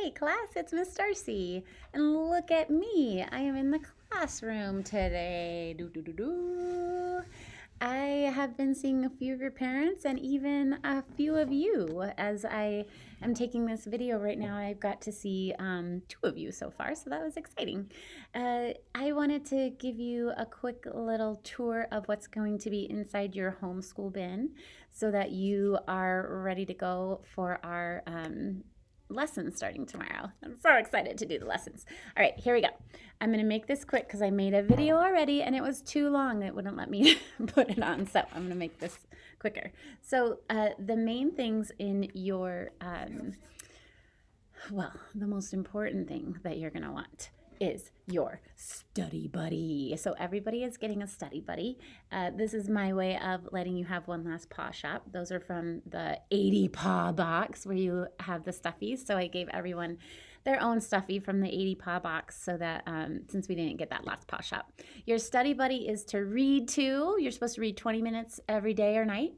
Hey class, it's Miss Darcy. And look at me. I am in the classroom today. Do do do do. I have been seeing a few of your parents and even a few of you as I am taking this video right now. I've got to see two of you so far, so that was exciting. I wanted to give you a quick little tour of what's going to be inside your homeschool bin so that you are ready to go for our lessons starting tomorrow. I'm so excited to do the lessons. All right, here we go. I'm going to make this quick because I made a video already and it was too long. It wouldn't let me put it on. So I'm going to make this quicker. So the main things in your, the most important thing that you're going to want is your study buddy. So everybody is getting a study buddy. This is my way of letting you have one last paw shop. Those are from the 80 paw box where you have the stuffies. So I gave everyone their own stuffy from the 80 paw box so that since we didn't get that last paw shop. Your study buddy is to read to. You're supposed to read 20 minutes every day or night.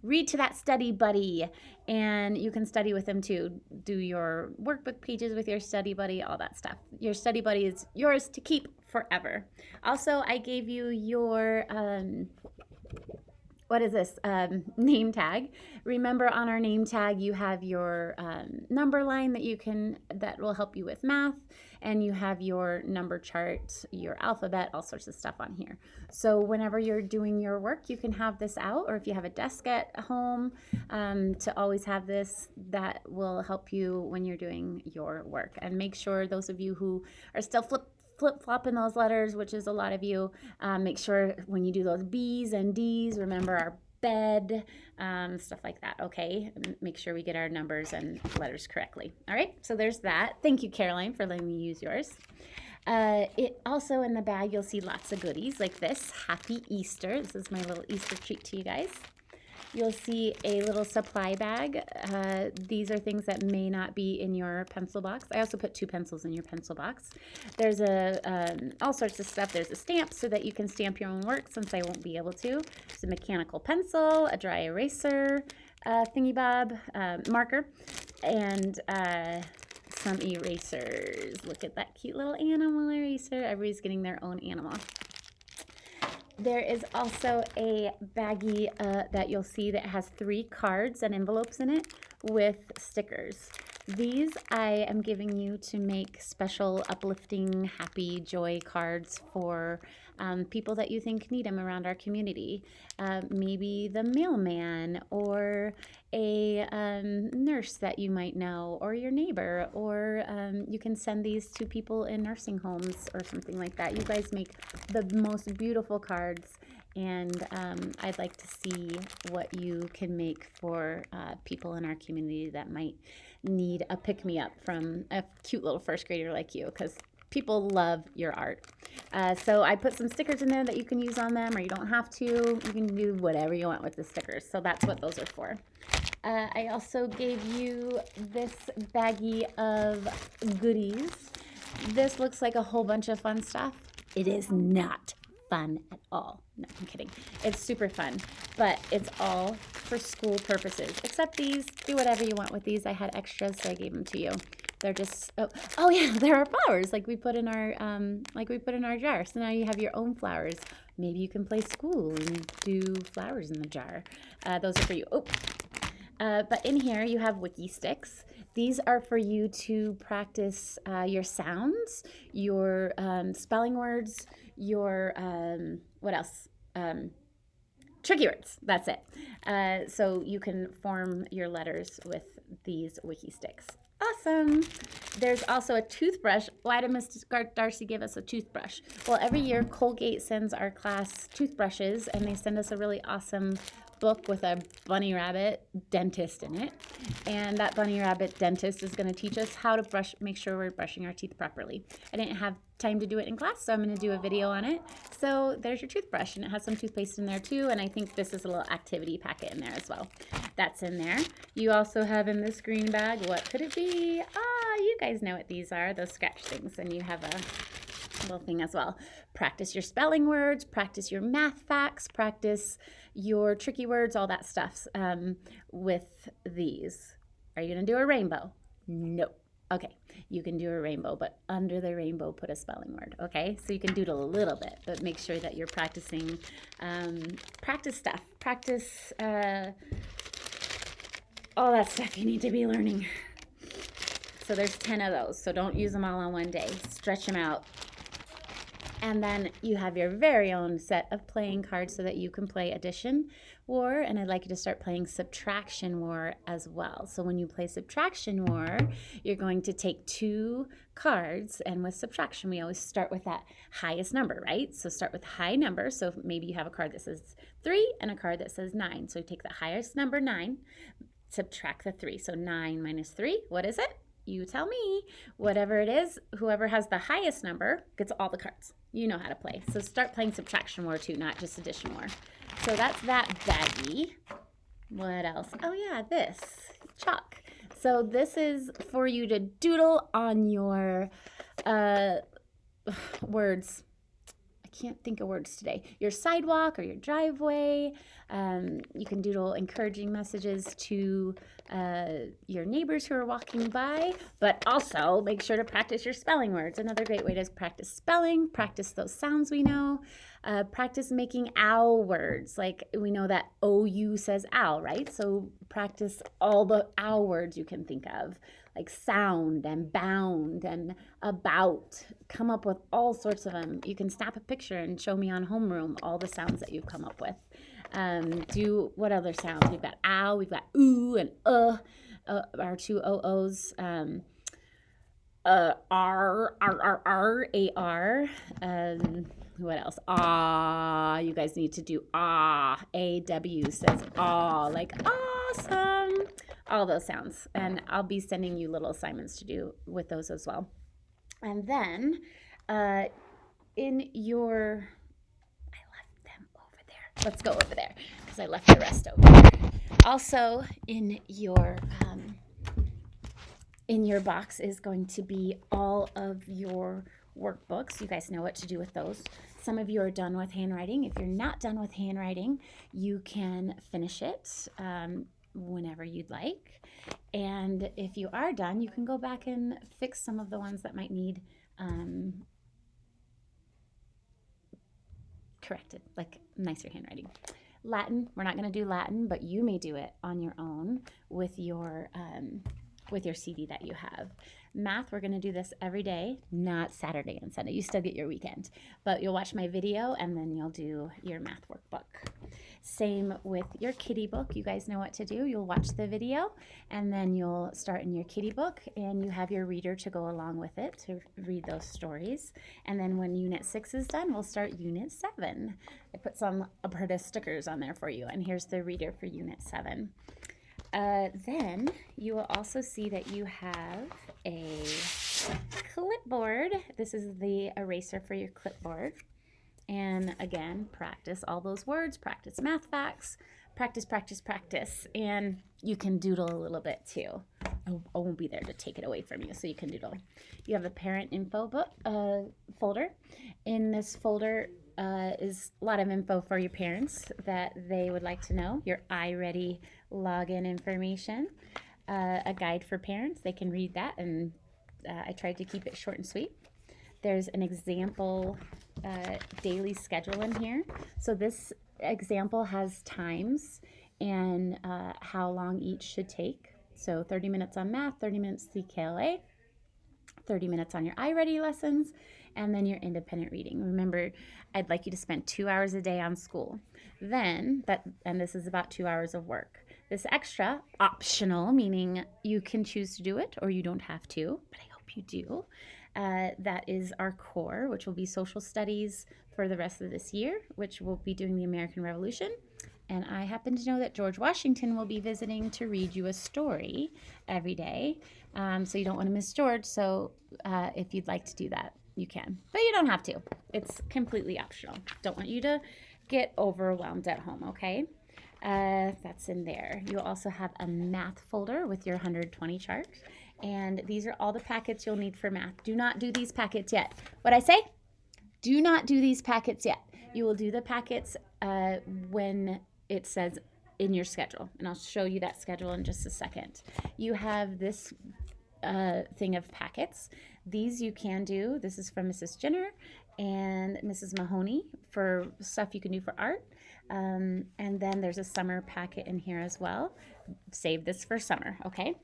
Read to that study buddy, and you can study with them too. Do your workbook pages with your study buddy, all that stuff. Your study buddy is yours to keep forever. Also, I gave you your what is this name tag. Remember, on our name tag you have your number line that will help you with math, and you have your number chart, your alphabet, all sorts of stuff on here. So whenever you're doing your work, you can have this out, or if you have a desk at home, to always have this. That will help you when you're doing your work. And make sure those of you who are still flip-flopping those letters, which is a lot of you, make sure when you do those B's and D's, remember our bed, stuff like that, okay? Make sure we get our numbers and letters correctly. All right, so there's that. Thank you, Caroline, for letting me use yours. It also, in the bag, you'll see lots of goodies like this. Happy Easter. This is my little Easter treat to you guys. You'll see a little supply bag. These are things that may not be in your pencil box. I also put 2 pencils in your pencil box. There's all sorts of stuff. There's a stamp so that you can stamp your own work since I won't be able to. There's a mechanical pencil, a dry eraser, thingy bob, marker, and some erasers. Look at that cute little animal eraser. Everybody's getting their own animal. There is also a baggie that you'll see that has 3 cards and envelopes in it with stickers. These I am giving you to make special uplifting, happy, joy cards for people that you think need them around our community. Maybe the mailman, or a nurse that you might know, or your neighbor, or you can send these to people in nursing homes or something like that. You guys make the most beautiful cards, and I'd like to see what you can make for people in our community that might need a pick-me-up from a cute little first grader like you, because people love your art. So I put some stickers in there that you can use on them, or you don't have to. You can do whatever you want with the stickers. So that's what those are for. I also gave you this baggie of goodies. This looks like a whole bunch of fun stuff. It is not fun at all. No, I'm kidding. It's super fun, but it's all for school purposes. Except these, do whatever you want with these. I had extras, so I gave them to you. They're just oh yeah, there are flowers like we put in our jar. So now you have your own flowers. Maybe you can play school and do flowers in the jar. Those are for you. But in here you have wiki sticks. These are for you to practice your sounds, your spelling words, your what else? Tricky words. That's it. So you can form your letters with these wiki sticks. Awesome. There's also a toothbrush. Why did Miss Darcy give us a toothbrush? Well, every year Colgate sends our class toothbrushes, and they send us a really awesome book with a bunny rabbit dentist in it. And that bunny rabbit dentist is going to teach us how to make sure we're brushing our teeth properly. I didn't have time to do it in class, so I'm going to do a video on it. So there's your toothbrush, and it has some toothpaste in there too, and I think this is a little activity packet in there as well. That's in there. You also have in this green bag, what could it be? You guys know what these are, those scratch things, and you have a little thing as well. Practice your spelling words, practice your math facts, practice your tricky words, all that stuff with these. Are you going to do a rainbow? No. Okay, you can do a rainbow, but under the rainbow, put a spelling word. Okay, so you can doodle a little bit, but make sure that you're practicing. Practice stuff. Practice all that stuff you need to be learning. So there's 10 of those. So don't use them all on one day. Stretch them out. And then you have your very own set of playing cards so that you can play addition war. And I'd like you to start playing subtraction war as well. So when you play subtraction war, you're going to take 2 cards. And with subtraction, we always start with that highest number, right? So start with high number. So maybe you have a card that says 3 and a card that says 9. So you take the highest number, 9, subtract the 3. So 9 minus 3, what is it? You tell me. Whatever it is, whoever has the highest number gets all the cards. You know how to play. So start playing subtraction war too, not just addition war. So that's that baggie. What else? Oh yeah, this chalk. So this is for you to doodle on your words. I can't think of words today. Your sidewalk or your driveway. You can doodle encouraging messages to your neighbors who are walking by, but also make sure to practice your spelling words. Another great way to practice spelling, practice those sounds we know, practice making owl words. Like we know that OU says owl, right? So practice all the owl words you can think of, like sound and bound and about. Come up with all sorts of them. You can snap a picture and show me on homeroom all the sounds that you've come up with. Do what other sounds? We've got ow, we've got ooh and our 2 OOs. R, A, R. What else? Ah, you guys need to do ah. AW says ah, like awesome. All those sounds. And I'll be sending you little assignments to do with those as well. And then in your, I left them over there. Let's go over there because I left the rest over there. Also in your box is going to be all of your workbooks. You guys know what to do with those. Some of you are done with handwriting. If you're not done with handwriting, you can finish it whenever you'd like. And if you are done, you can go back and fix some of the ones that might need corrected, like nicer handwriting. Latin, we're not going to do Latin, but you may do it on your own with your CD that you have. Math, we're going to do this every day, not Saturday and Sunday. You still get your weekend, but you'll watch my video and then you'll do your math workbook. Same with your kitty book. You guys know what to do. You'll watch the video and then you'll start in your kitty book and you have your reader to go along with it to read those stories. And then when Unit 6 is done, we'll start Unit 7. I put some Alberta stickers on there for you, and here's the reader for Unit 7. Then you will also see that you have a clipboard. This is the eraser for your clipboard. And again, practice all those words, practice math facts, practice, practice, practice. And you can doodle a little bit too. I won't be there to take it away from you, so you can doodle. You have a parent info book folder. In this folder is a lot of info for your parents that they would like to know. Your iReady login information, a guide for parents. They can read that, and I tried to keep it short and sweet. There's an example daily schedule in here. So this example has times and how long each should take. So 30 minutes on math, 30 minutes CKLA, 30 minutes on your iReady lessons, and then your independent reading. Remember, I'd like you to spend 2 hours a day on school. Then, and this is about 2 hours of work. This extra, optional, meaning you can choose to do it or you don't have to, but I hope you do. That is our core, which will be social studies for the rest of this year, which will be doing the American Revolution. And I happen to know that George Washington will be visiting to read you a story every day. So you don't want to miss George. So if you'd like to do that, you can. But you don't have to. It's completely optional. Don't want you to get overwhelmed at home, okay? That's in there. You'll also have a math folder with your 120 chart. And these are all the packets you'll need for math. Do not do these packets yet. What I say? Do not do these packets yet. You will do the packets when it says in your schedule. And I'll show you that schedule in just a second. You have this thing of packets. These you can do. This is from Mrs. Jenner and Mrs. Mahoney for stuff you can do for art. And then there's a summer packet in here as well. Save this for summer, okay?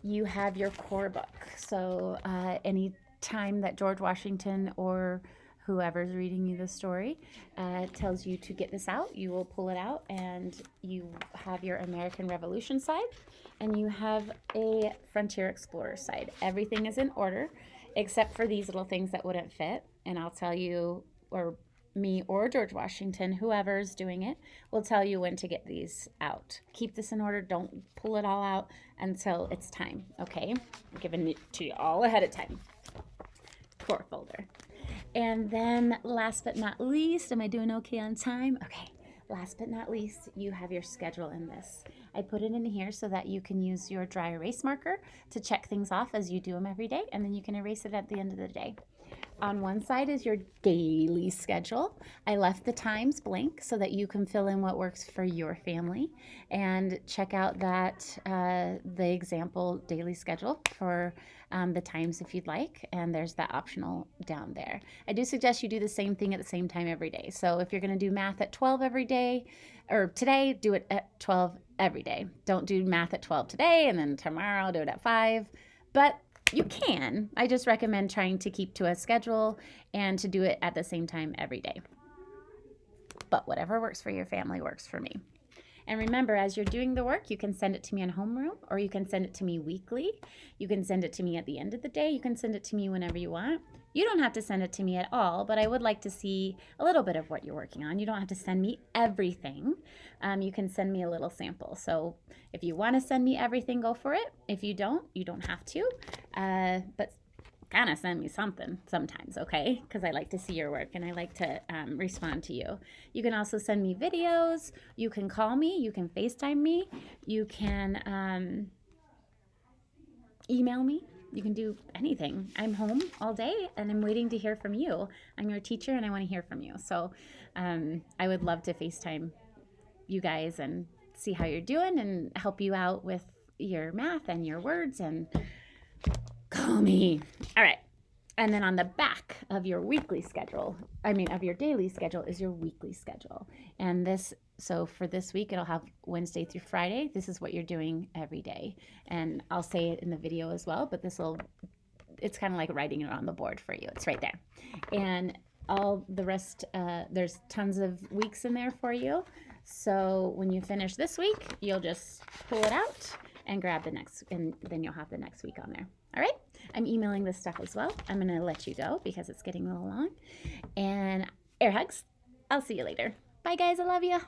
You have your core book. So any time that George Washington or whoever's reading you the story tells you to get this out, you will pull it out, and you have your American Revolution side, and you have a Frontier Explorer side. Everything is in order except for these little things that wouldn't fit, and I'll tell you, or me or George Washington, whoever's doing it, will tell you when to get these out. Keep this in order. Don't pull it all out until it's time, okay? I'm giving it to you all ahead of time. Core folder. And then last but not least, am I doing okay on time? Okay. Last but not least, you have your schedule in this. I put it in here so that you can use your dry erase marker to check things off as you do them every day, and then you can erase it at the end of the day. On one side is your daily schedule. I left the times blank so that you can fill in what works for your family, and check out that the example daily schedule for the times if you'd like, and there's that optional down there. I do suggest you do the same thing at the same time every day. So if you're going to do math at 12 every day, or today, do it at 12 every day. Don't do math at 12 today and then tomorrow do it at 5. But you can. I just recommend trying to keep to a schedule and to do it at the same time every day. But whatever works for your family works for me. And remember, as you're doing the work, you can send it to me in homeroom, or you can send it to me weekly. You can send it to me at the end of the day. You can send it to me whenever you want. You don't have to send it to me at all, but I would like to see a little bit of what you're working on. You don't have to send me everything. You can send me a little sample. So if you want to send me everything, go for it. If you don't have to. But kind of send me something sometimes, okay? Because I like to see your work and I like to respond to you. You can also send me videos. You can call me. You can FaceTime me. You can email me. You can do anything. I'm home all day and I'm waiting to hear from you. I'm your teacher and I want to hear from you. So I would love to FaceTime you guys and see how you're doing and help you out with your math and your words, and call me. All right. And then on the back of your weekly schedule, of your daily schedule, is your weekly schedule. And so for this week, it'll have Wednesday through Friday. This is what you're doing every day. And I'll say it in the video as well, but it's kind of like writing it on the board for you. It's right there. And all the rest, there's tons of weeks in there for you. So when you finish this week, you'll just pull it out and grab the next, and then you'll have the next week on there. All right? I'm emailing this stuff as well. I'm going to let you go because it's getting a little long. And air hugs. I'll see you later. Bye, guys. I love you.